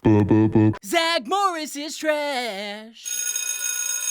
Zack Morris is trash.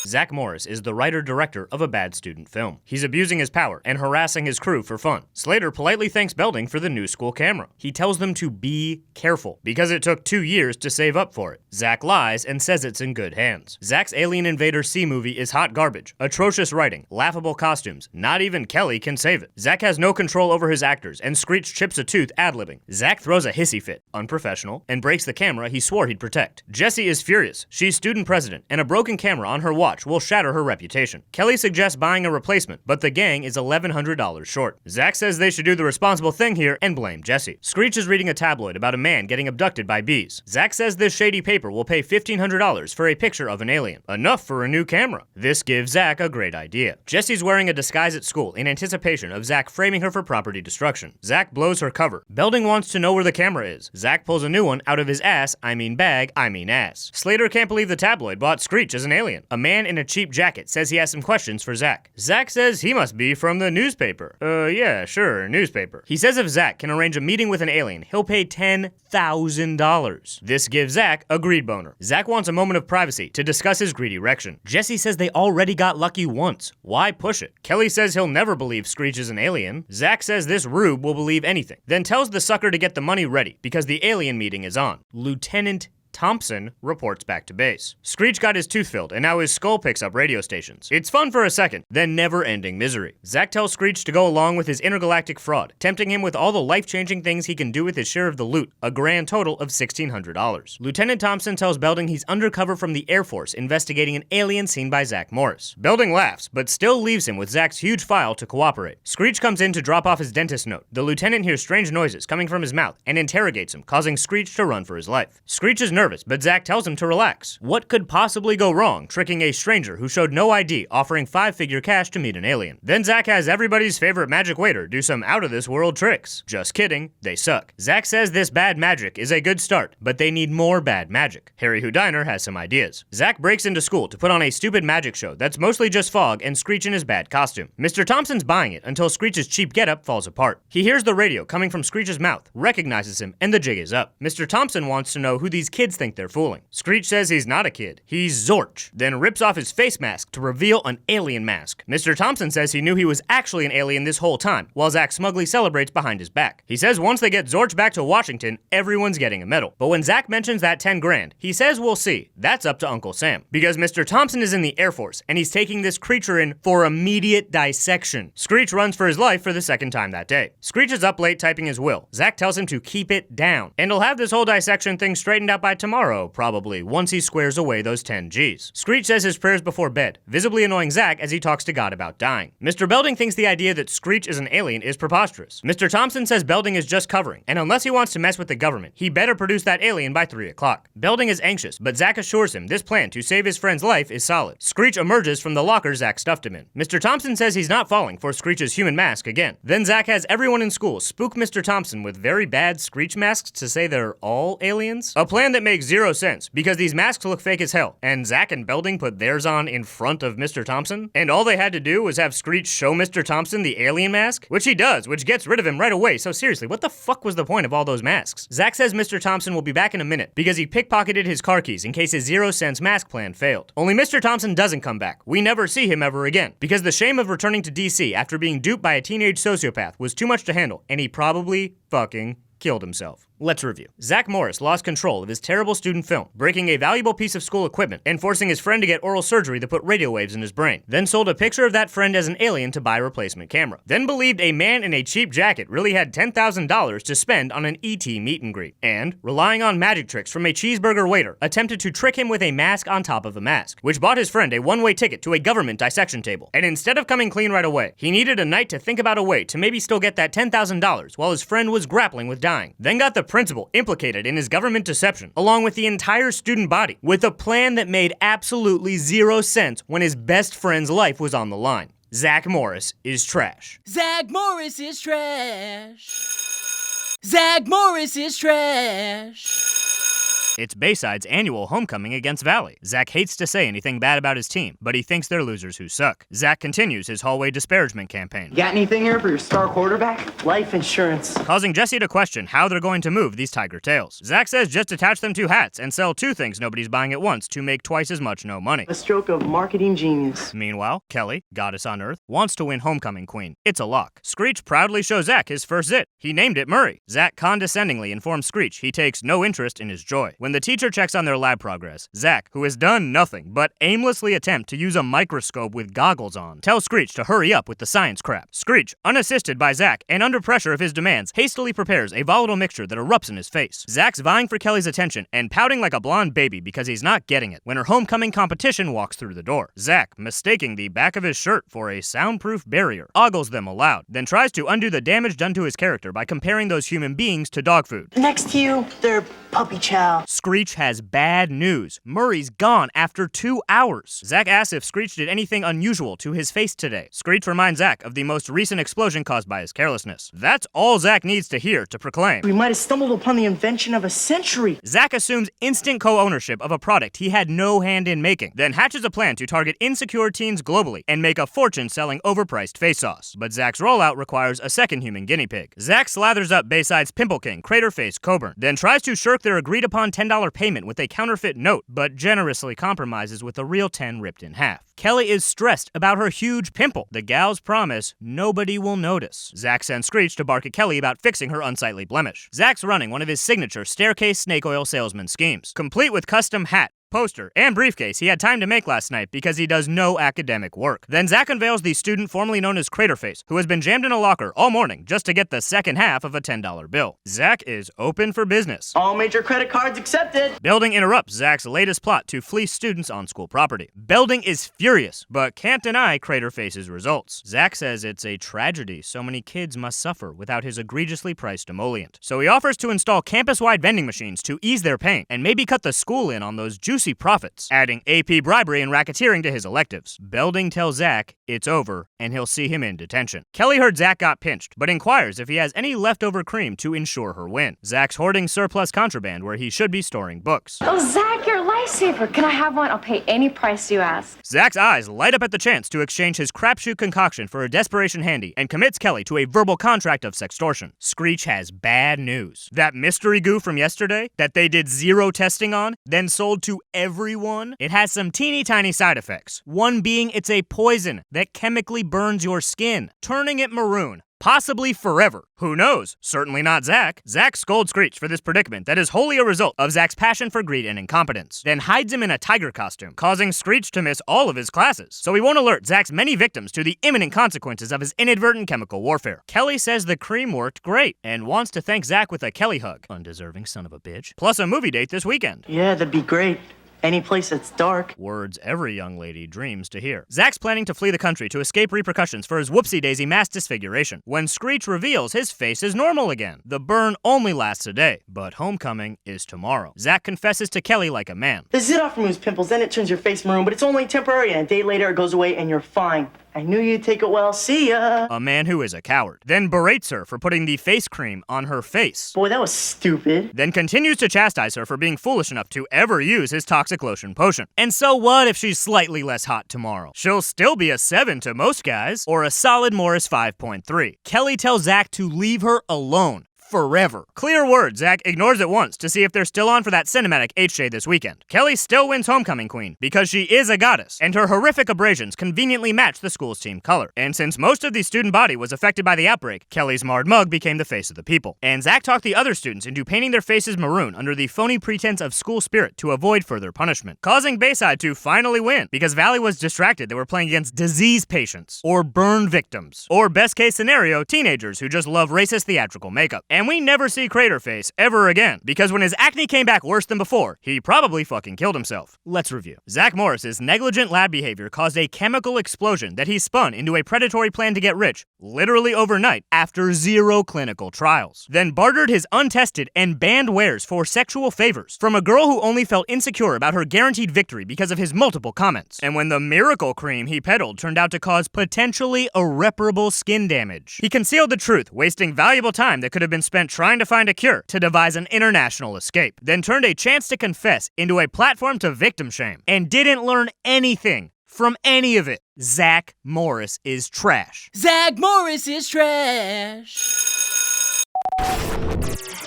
Zack Morris is the writer-director of a bad student film. He's abusing his power and harassing his crew for fun. Slater politely thanks Belding for the new school camera. He tells them to be careful, because it took 2 years to save up for it. Zack lies and says it's in good hands. Zack's Alien Invader C movie is hot garbage, atrocious writing, laughable costumes. Not even Kelly can save it. Zack has no control over his actors, and Screech chips a tooth ad-libbing. Zack throws a hissy fit, unprofessional, and breaks the camera he swore he'd protect. Jessie is furious. She's student president, and a broken camera on her watch will shatter her reputation. Kelly suggests buying a replacement, but the gang is $1,100 short. Zack says they should do the responsible thing here and blame Jessie. Screech is reading a tabloid about a man getting abducted by bees. Zack says this shady paper will pay $1,500 for a picture of an alien. Enough for a new camera. This gives Zack a great idea. Jessie's wearing a disguise at school in anticipation of Zack framing her for property destruction. Zack blows her cover. Belding wants to know where the camera is. Zack pulls a new one out of his ass, bag, ass. Slater can't believe the tabloid bought Screech as an alien. A man in a cheap jacket says he has some questions for Zack. Zack says he must be from the newspaper. Yeah, sure, newspaper. He says if Zack can arrange a meeting with an alien, he'll pay $10,000. This gives Zack a greed boner. Zack wants a moment of privacy to discuss his greedy erection. Jessie says they already got lucky once. Why push it? Kelly says he'll never believe Screech is an alien. Zack says this rube will believe anything, then tells the sucker to get the money ready because the alien meeting is on. Lieutenant Thompson reports back to base. Screech got his tooth filled, and now his skull picks up radio stations. It's fun for a second, then never-ending misery. Zack tells Screech to go along with his intergalactic fraud, tempting him with all the life-changing things he can do with his share of the loot, a grand total of $1,600. Lieutenant Thompson tells Belding he's undercover from the Air Force investigating an alien seen by Zack Morris. Belding laughs, but still leaves him with Zack's huge file to cooperate. Screech comes in to drop off his dentist note. The lieutenant hears strange noises coming from his mouth and interrogates him, causing Screech to run for his life. Screech is nervous, but Zack tells him to relax. What could possibly go wrong tricking a stranger who showed no ID offering 5-figure cash to meet an alien? Then Zack has everybody's favorite magic waiter do some out-of-this-world tricks. Just kidding, they suck. Zack says this bad magic is a good start, but they need more bad magic. Harry Houdiner has some ideas. Zack breaks into school to put on a stupid magic show that's mostly just fog and Screech in his bad costume. Mr. Thompson's buying it until Screech's cheap getup falls apart. He hears the radio coming from Screech's mouth, recognizes him, and the jig is up. Mr. Thompson wants to know who these kids think they're fooling. Screech says he's not a kid, he's Zorch, then rips off his face mask to reveal an alien mask. Mr. Thompson says he knew he was actually an alien this whole time, while Zack smugly celebrates behind his back. He says once they get Zorch back to Washington, everyone's getting a medal. But when Zack mentions that 10 grand, he says we'll see. That's up to Uncle Sam. Because Mr. Thompson is in the Air Force, and he's taking this creature in for immediate dissection. Screech runs for his life for the second time that day. Screech is up late typing his will. Zack tells him to keep it down. And he'll have this whole dissection thing straightened out by tomorrow, probably, once he squares away those 10 G's. Screech says his prayers before bed, visibly annoying Zack as he talks to God about dying. Mr. Belding thinks the idea that Screech is an alien is preposterous. Mr. Thompson says Belding is just covering, and unless he wants to mess with the government, he better produce that alien by 3 o'clock. Belding is anxious, but Zack assures him this plan to save his friend's life is solid. Screech emerges from the locker Zack stuffed him in. Mr. Thompson says he's not falling for Screech's human mask again. Then Zack has everyone in school spook Mr. Thompson with very bad Screech masks to say they're all aliens. A plan that makes zero sense, because these masks look fake as hell, and Zack and Belding put theirs on in front of Mr. Thompson, and all they had to do was have Screech show Mr. Thompson the alien mask, which he does, which gets rid of him right away. So seriously, what the fuck was the point of all those masks? Zack says Mr. Thompson will be back in a minute, because he pickpocketed his car keys in case his 0-cents mask plan failed. Only Mr. Thompson doesn't come back. We never see him ever again, because the shame of returning to DC after being duped by a teenage sociopath was too much to handle, and he probably fucking killed himself. Let's review. Zack Morris lost control of his terrible student film, breaking a valuable piece of school equipment and forcing his friend to get oral surgery that put radio waves in his brain. Then sold a picture of that friend as an alien to buy a replacement camera. Then believed a man in a cheap jacket really had $10,000 to spend on an ET meet and greet. And, relying on magic tricks from a cheeseburger waiter, attempted to trick him with a mask on top of a mask, which bought his friend a one-way ticket to a government dissection table. And instead of coming clean right away, he needed a night to think about a way to maybe still get that $10,000 while his friend was grappling with dying. Then got the principal implicated in his government deception, along with the entire student body, with a plan that made absolutely 0 sense when his best friend's life was on the line. Zack Morris is trash. Zack Morris is trash. Zack Morris is trash. It's Bayside's annual homecoming against Valley. Zack hates to say anything bad about his team, but he thinks they're losers who suck. Zack continues his hallway disparagement campaign. Got anything here for your star quarterback? Life insurance. Causing Jesse to question how they're going to move these tiger tails. Zack says just attach them to hats and sell 2 things nobody's buying at once to make twice as much no money. A stroke of marketing genius. Meanwhile, Kelly, goddess on Earth, wants to win homecoming queen. It's a lock. Screech proudly shows Zack his first zit. He named it Murray. Zack condescendingly informs Screech he takes no interest in his joy. When the teacher checks on their lab progress, Zack, who has done nothing but aimlessly attempt to use a microscope with goggles on, tells Screech to hurry up with the science crap. Screech, unassisted by Zack and under pressure of his demands, hastily prepares a volatile mixture that erupts in his face. Zack's vying for Kelly's attention and pouting like a blonde baby because he's not getting it when her homecoming competition walks through the door. Zack, mistaking the back of his shirt for a soundproof barrier, ogles them aloud, then tries to undo the damage done to his character by comparing those human beings to dog food. Next to you, they're puppy chow. Screech has bad news. Murray's gone after 2 hours. Zack asks if Screech did anything unusual to his face today. Screech reminds Zack of the most recent explosion caused by his carelessness. That's all Zack needs to hear to proclaim. We might have stumbled upon the invention of a century. Zack assumes instant co-ownership of a product he had no hand in making, then hatches a plan to target insecure teens globally and make a fortune selling overpriced face sauce. But Zack's rollout requires a second human guinea pig. Zack slathers up Bayside's Pimple King, Craterface Coburn, then tries to shirk their agreed-upon $10 payment with a counterfeit note, but generously compromises with a real 10 ripped in half. Kelly is stressed about her huge pimple. The gals promise nobody will notice. Zack sends Screech to bark at Kelly about fixing her unsightly blemish. Zack's running one of his signature staircase snake oil salesman schemes, complete with custom hat, poster, and briefcase he had time to make last night because he does no academic work. Then Zack unveils the student formerly known as Craterface, who has been jammed in a locker all morning just to get the second half of a $10 bill. Zack is open for business. All major credit cards accepted. Belding interrupts Zack's latest plot to fleece students on school property. Belding is furious, but can't deny Craterface's results. Zack says it's a tragedy so many kids must suffer without his egregiously priced emollient. So he offers to install campus-wide vending machines to ease their pain and maybe cut the school in on those juicy profits, adding AP bribery and racketeering to his electives. Belding tells Zack it's over and he'll see him in detention. Kelly heard Zack got pinched, but inquires if he has any leftover cream to ensure her win. Zack's hoarding surplus contraband where he should be storing books. Oh, Zack, you're a lifesaver. Can I have one? I'll pay any price you ask. Zack's eyes light up at the chance to exchange his crapshoot concoction for a desperation handy and commits Kelly to a verbal contract of sextortion. Screech has bad news. That mystery goo from yesterday that they did 0 testing on, then sold to everyone, it has some teeny tiny side effects. One being it's a poison that chemically burns your skin, turning it maroon. Possibly forever. Who knows? Certainly not Zack. Zack scolds Screech for this predicament that is wholly a result of Zack's passion for greed and incompetence, then hides him in a tiger costume, causing Screech to miss all of his classes, so he won't alert Zack's many victims to the imminent consequences of his inadvertent chemical warfare. Kelly says the cream worked great, and wants to thank Zack with a Kelly hug. Undeserving son of a bitch. Plus a movie date this weekend. Yeah, that'd be great. Any place that's dark. Words every young lady dreams to hear. Zack's planning to flee the country to escape repercussions for his whoopsie-daisy mass disfiguration, when Screech reveals his face is normal again. The burn only lasts a day, but homecoming is tomorrow. Zack confesses to Kelly like a man. The zit off removes pimples, then it turns your face maroon, but it's only temporary, and a day later it goes away and you're fine. I knew you'd take it well. See ya. A man who is a coward. Then berates her for putting the face cream on her face. Boy, that was stupid. Then continues to chastise her for being foolish enough to ever use his toxic lotion potion. And so what if she's slightly less hot tomorrow? She'll still be a 7 to most guys, or a solid Morris 5.3. Kelly tells Zack to leave her alone. Forever. Clear word, Zack ignores it once to see if they're still on for that cinematic HJ this weekend. Kelly still wins homecoming queen because she is a goddess, and her horrific abrasions conveniently match the school's team color. And since most of the student body was affected by the outbreak, Kelly's marred mug became the face of the people. And Zack talked the other students into painting their faces maroon under the phony pretense of school spirit to avoid further punishment, causing Bayside to finally win because Valley was distracted they were playing against disease patients, or burn victims, or best case scenario, teenagers who just love racist theatrical makeup. And we never see Craterface ever again, because when his acne came back worse than before, he probably fucking killed himself. Let's review. Zack Morris's negligent lab behavior caused a chemical explosion that he spun into a predatory plan to get rich, literally overnight, after 0 clinical trials. Then bartered his untested and banned wares for sexual favors from a girl who only felt insecure about her guaranteed victory because of his multiple comments. And when the miracle cream he peddled turned out to cause potentially irreparable skin damage, he concealed the truth, wasting valuable time that could have been spent spent trying to find a cure to devise an international escape, then turned a chance to confess into a platform to victim shame, and didn't learn anything from any of it. Zack Morris is trash. Zack Morris is trash.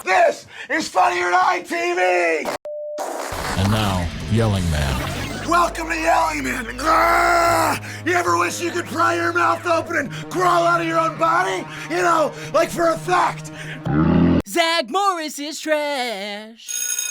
This is Funnier Than ITV! And now, Yelling Man. Welcome to Yelling Man! Grrr! You ever wish you could pry your mouth open and crawl out of your own body? You know, like for effect. Zack Morris is trash.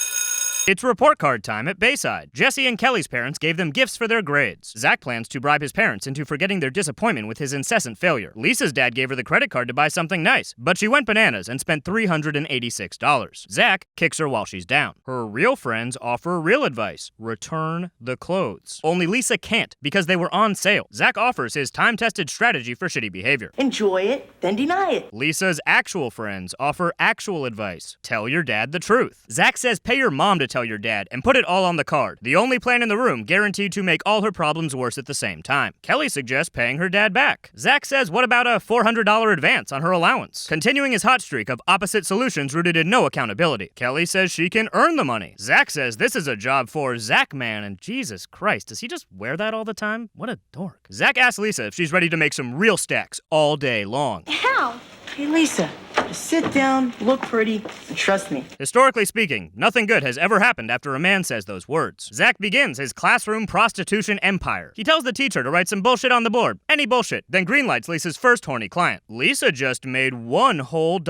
It's report card time at Bayside. Jesse and Kelly's parents gave them gifts for their grades. Zach plans to bribe his parents into forgetting their disappointment with his incessant failure. Lisa's dad gave her the credit card to buy something nice, but she went bananas and spent $386. Zach kicks her while she's down. Her real friends offer real advice. Return the clothes. Only Lisa can't because they were on sale. Zach offers his time-tested strategy for shitty behavior. Enjoy it, then deny it. Lisa's actual friends offer actual advice. Tell your dad the truth. Zach says pay your mom to tell your dad and put it all on the card. The only plan in the room guaranteed to make all her problems worse at the same time. Kelly suggests paying her dad back. Zach says what about a $400 advance on her allowance? Continuing his hot streak of opposite solutions rooted in no accountability. Kelly says she can earn the money. Zach says this is a job for Zack Man, and Jesus Christ, does he just wear that all the time? What a dork. Zach asks Lisa if she's ready to make some real stacks all day long. How? Hey, Lisa, just sit down, look pretty, and trust me. Historically speaking, nothing good has ever happened after a man says those words. Zach begins his classroom prostitution empire. He tells the teacher to write some bullshit on the board. Any bullshit. Then greenlights Lisa's first horny client. Lisa just made $1 whole.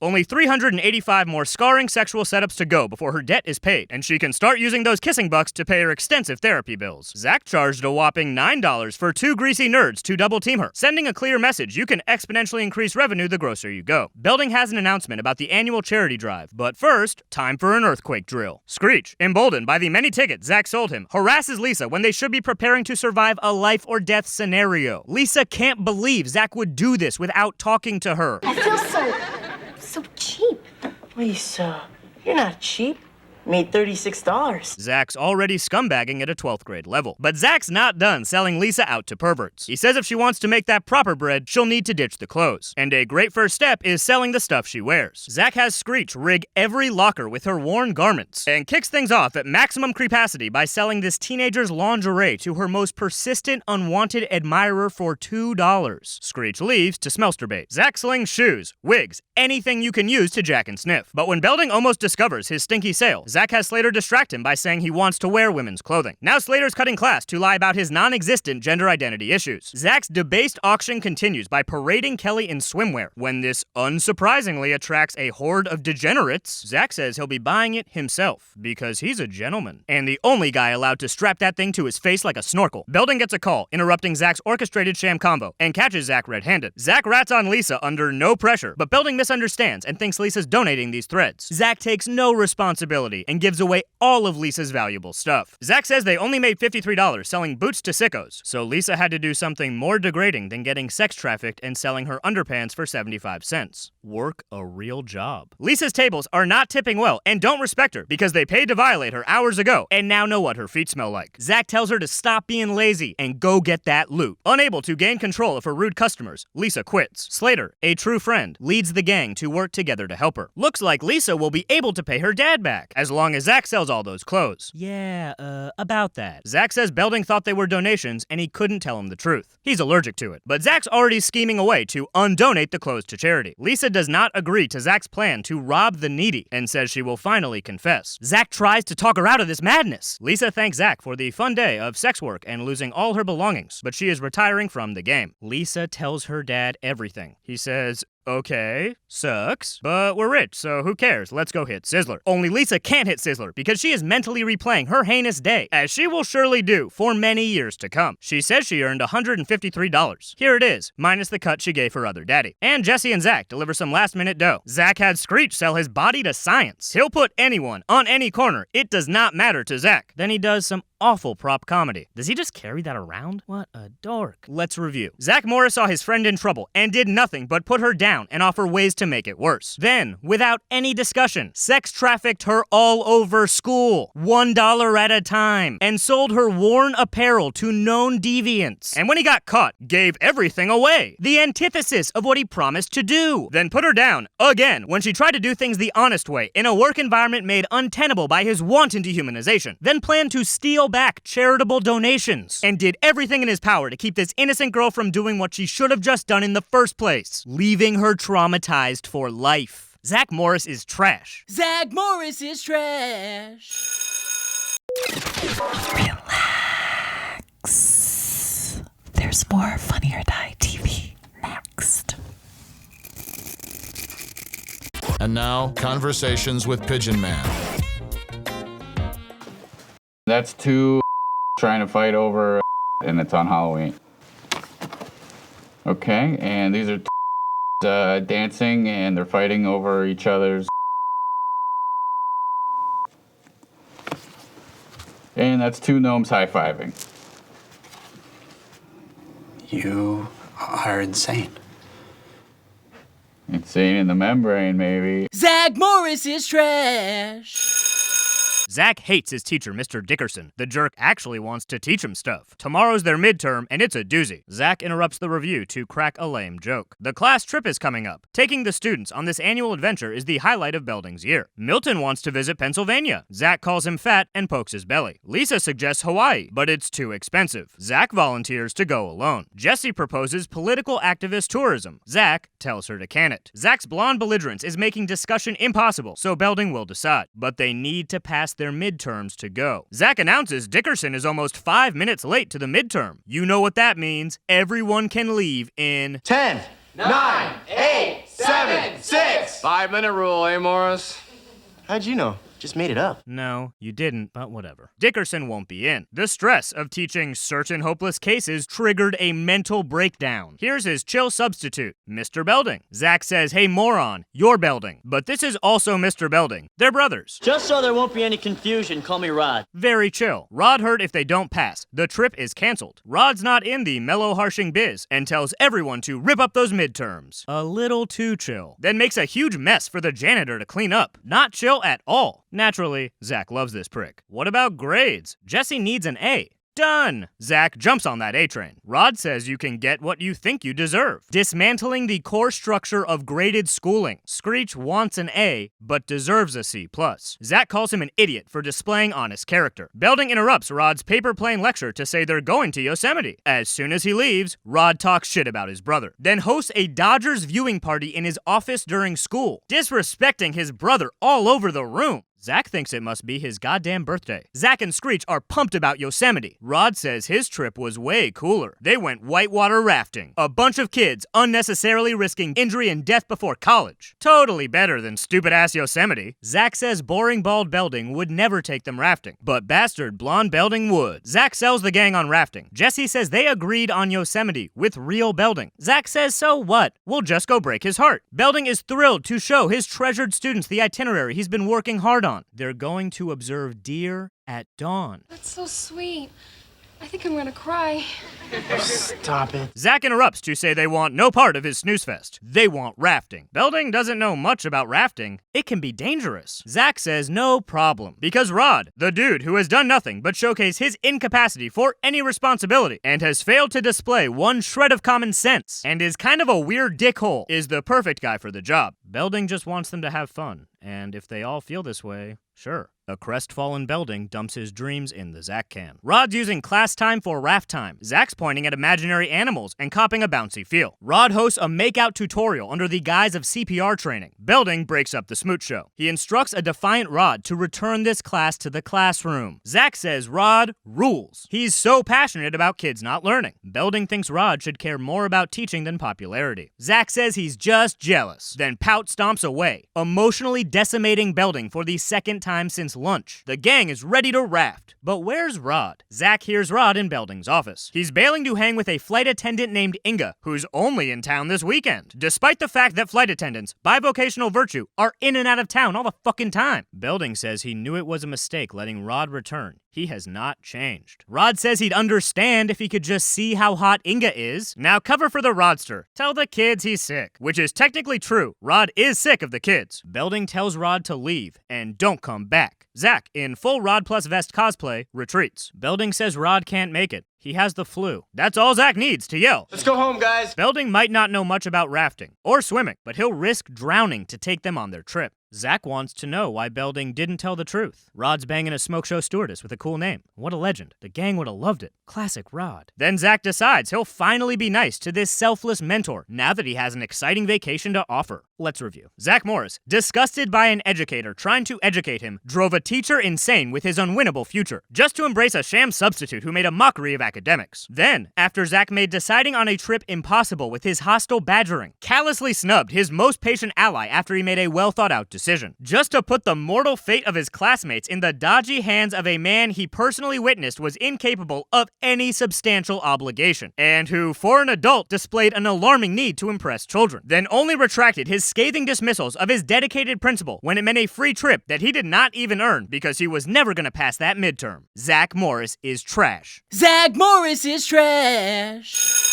Only 385 more scarring sexual setups to go before her debt is paid, and she can start using those kissing bucks to pay her extensive therapy bills. Zach charged a whopping $9 for 2 greasy nerds to double team her, sending a clear message you can exponentially increase revenue the grosser you go. Belding has an announcement about the annual charity drive, but first, time for an earthquake drill. Screech, emboldened by the many tickets Zach sold him, harasses Lisa when they should be preparing to survive a life or death scenario. Lisa can't believe Zach would do this without talking to her. I feel so cheap. Lisa, you're not cheap. Made $36. Zach's already scumbagging at a 12th grade level. But Zach's not done selling Lisa out to perverts. He says if she wants to make that proper bread, she'll need to ditch the clothes. And a great first step is selling the stuff she wears. Zach has Screech rig every locker with her worn garments, and kicks things off at maximum creepacity by selling this teenager's lingerie to her most persistent, unwanted admirer for $2. Screech leaves to smelsterbate. Zach slings shoes, wigs, anything you can use to jack and sniff. But when Belding almost discovers his stinky sale, Zach has Slater distract him by saying he wants to wear women's clothing. Now Slater's cutting class to lie about his non-existent gender identity issues. Zach's debased auction continues by parading Kelly in swimwear. When this unsurprisingly attracts a horde of degenerates, Zach says he'll be buying it himself because he's a gentleman and the only guy allowed to strap that thing to his face like a snorkel. Belding gets a call, interrupting Zach's orchestrated sham convo, and catches Zach red-handed. Zach rats on Lisa under no pressure, but Belding misunderstands and thinks Lisa's donating these threads. Zach takes no responsibility and gives away all of Lisa's valuable stuff. Zach says they only made $53 selling boots to sickos, so Lisa had to do something more degrading than getting sex trafficked and selling her underpants for 75 cents. Work a real job. Lisa's tables are not tipping well and don't respect her because they paid to violate her hours ago and now know what her feet smell like. Zach tells her to stop being lazy and go get that loot. Unable to gain control of her rude customers, Lisa quits. Slater, a true friend, leads the gang to work together to help her. Looks like Lisa will be able to pay her dad back, as long as Zach sells all those clothes. Yeah, about that. Zach says Belding thought they were donations and he couldn't tell him the truth. He's allergic to it. But Zach's already scheming a way to undonate the clothes to charity. Lisa does not agree to Zach's plan to rob the needy and says she will finally confess. Zach tries to talk her out of this madness. Lisa thanks Zach for the fun day of sex work and losing all her belongings, but she is retiring from the game. Lisa tells her dad everything. He says, okay, sucks, but we're rich, so who cares? Let's go hit Sizzler. Only Lisa can't hit Sizzler because she is mentally replaying her heinous day, as she will surely do for many years to come. She says she earned $153. Here it is, minus the cut she gave her other daddy. And Jesse and Zach deliver some last-minute dough. Zach had Screech sell his body to science. He'll put anyone on any corner. It does not matter to Zach. Then he does some awful prop comedy. Does he just carry that around? What a dork. Let's review. Zack Morris saw his friend in trouble and did nothing but put her down and offer ways to make it worse. Then, without any discussion, sex trafficked her all over school, $1 at a time, and sold her worn apparel to known deviants. And when he got caught, gave everything away. The antithesis of what he promised to do. Then put her down again when she tried to do things the honest way in a work environment made untenable by his wanton dehumanization. Then planned to steal back charitable donations and did everything in his power to keep this innocent girl from doing what she should have just done in the first place, leaving her traumatized for life. Zack Morris is trash. Zack Morris is trash. Relax. There's more Funny or Die TV next. And now, Conversations with Pigeon Man. That's two trying to fight over, and it's on Halloween. Okay, and these are dancing, and they're fighting over each other's. And that's two gnomes high-fiving. You are insane. Insane in the membrane, maybe. Zack Morris is trash. Zack hates his teacher, Mr. Dickerson. The jerk actually wants to teach him stuff. Tomorrow's their midterm, and it's a doozy. Zack interrupts the review to crack a lame joke. The class trip is coming up. Taking the students on this annual adventure is the highlight of Belding's year. Milton wants to visit Pennsylvania. Zack calls him fat and pokes his belly. Lisa suggests Hawaii, but it's too expensive. Zack volunteers to go alone. Jessie proposes political activist tourism. Zack tells her to can it. Zack's blonde belligerence is making discussion impossible, so Belding will decide. But they need to pass their midterms to go. Zack announces Dickerson is almost 5 minutes late to the midterm. You know what that means. Everyone can leave in 10, 9, 8, 7, 6. 5-minute rule, eh, Morris? How'd you know? Just made it up. No, you didn't, but whatever. Dickerson won't be in. The stress of teaching certain hopeless cases triggered a mental breakdown. Here's his chill substitute, Mr. Belding. Zack says, hey moron, you're Belding. But this is also Mr. Belding. They're brothers. Just so there won't be any confusion, call me Rod. Very chill. Rod heard if they don't pass, the trip is canceled. Rod's not in the mellow harshing biz and tells everyone to rip up those midterms. A little too chill. Then makes a huge mess for the janitor to clean up. Not chill at all. Naturally, Zack loves this prick. What about grades? Jessie needs an A. Done! Zack jumps on that A train. Rod says you can get what you think you deserve. Dismantling the core structure of graded schooling. Screech wants an A, but deserves a C+. Zack calls him an idiot for displaying honest character. Belding interrupts Rod's paper plane lecture to say they're going to Yosemite. As soon as he leaves, Rod talks shit about his brother. Then hosts a Dodgers viewing party in his office during school, disrespecting his brother all over the room. Zack thinks it must be his goddamn birthday. Zack and Screech are pumped about Yosemite. Rod says his trip was way cooler. They went whitewater rafting. A bunch of kids unnecessarily risking injury and death before college. Totally better than stupid-ass Yosemite. Zack says boring bald Belding would never take them rafting, but bastard blonde Belding would. Zack sells the gang on rafting. Jessie says they agreed on Yosemite with real Belding. Zack says so what? We'll just go break his heart. Belding is thrilled to show his treasured students the itinerary he's been working hard on. They're going to observe deer at dawn. That's so sweet. I think I'm gonna cry. Stop it. Zack interrupts to say they want no part of his snooze fest. They want rafting. Belding doesn't know much about rafting. It can be dangerous. Zack says no problem. Because Rod, the dude who has done nothing but showcase his incapacity for any responsibility and has failed to display one shred of common sense and is kind of a weird dickhole, is the perfect guy for the job. Belding just wants them to have fun. And if they all feel this way, sure. A crestfallen Belding dumps his dreams in the Zack can. Rod's using class time for raft time. Zack's pointing at imaginary animals and copping a bouncy feel. Rod hosts a make-out tutorial under the guise of CPR training. Belding breaks up the smooch show. He instructs a defiant Rod to return this class to the classroom. Zack says Rod rules. He's so passionate about kids not learning. Belding thinks Rod should care more about teaching than popularity. Zack says he's just jealous, then pout stomps away, emotionally decimating Belding for the second time since lunch. The gang is ready to raft. But where's Rod? Zack hears Rod in Belding's office. He's bailing to hang with a flight attendant named Inga, who's only in town this weekend, despite the fact that flight attendants, by vocational virtue, are in and out of town all the fucking time. Belding says he knew it was a mistake letting Rod return. He has not changed. Rod says he'd understand if he could just see how hot Inga is. Now cover for the Rodster. Tell the kids he's sick. Which is technically true. Rod is sick of the kids. Belding tells Rod to leave and don't come back. Zack, in full Rod plus vest cosplay, retreats. Belding says Rod can't make it. He has the flu. That's all Zack needs to yell. Let's go home, guys. Belding might not know much about rafting or swimming, but he'll risk drowning to take them on their trip. Zack wants to know why Belding didn't tell the truth. Rod's banging a smoke show stewardess with a cool name. What a legend. The gang would have loved it. Classic Rod. Then Zack decides he'll finally be nice to this selfless mentor now that he has an exciting vacation to offer. Let's review. Zack Morris, disgusted by an educator trying to educate him, drove a teacher insane with his unwinnable future, just to embrace a sham substitute who made a mockery of academics. Then, after Zack made deciding on a trip impossible with his hostile badgering, callously snubbed his most patient ally after he made a well-thought-out decision, just to put the mortal fate of his classmates in the dodgy hands of a man he personally witnessed was incapable of any substantial obligation, and who, for an adult, displayed an alarming need to impress children, then only retracted his scathing dismissals of his dedicated principal when it meant a free trip that he did not even earn because he was never gonna pass that midterm. Zack Morris is trash. Zack Morris is trash.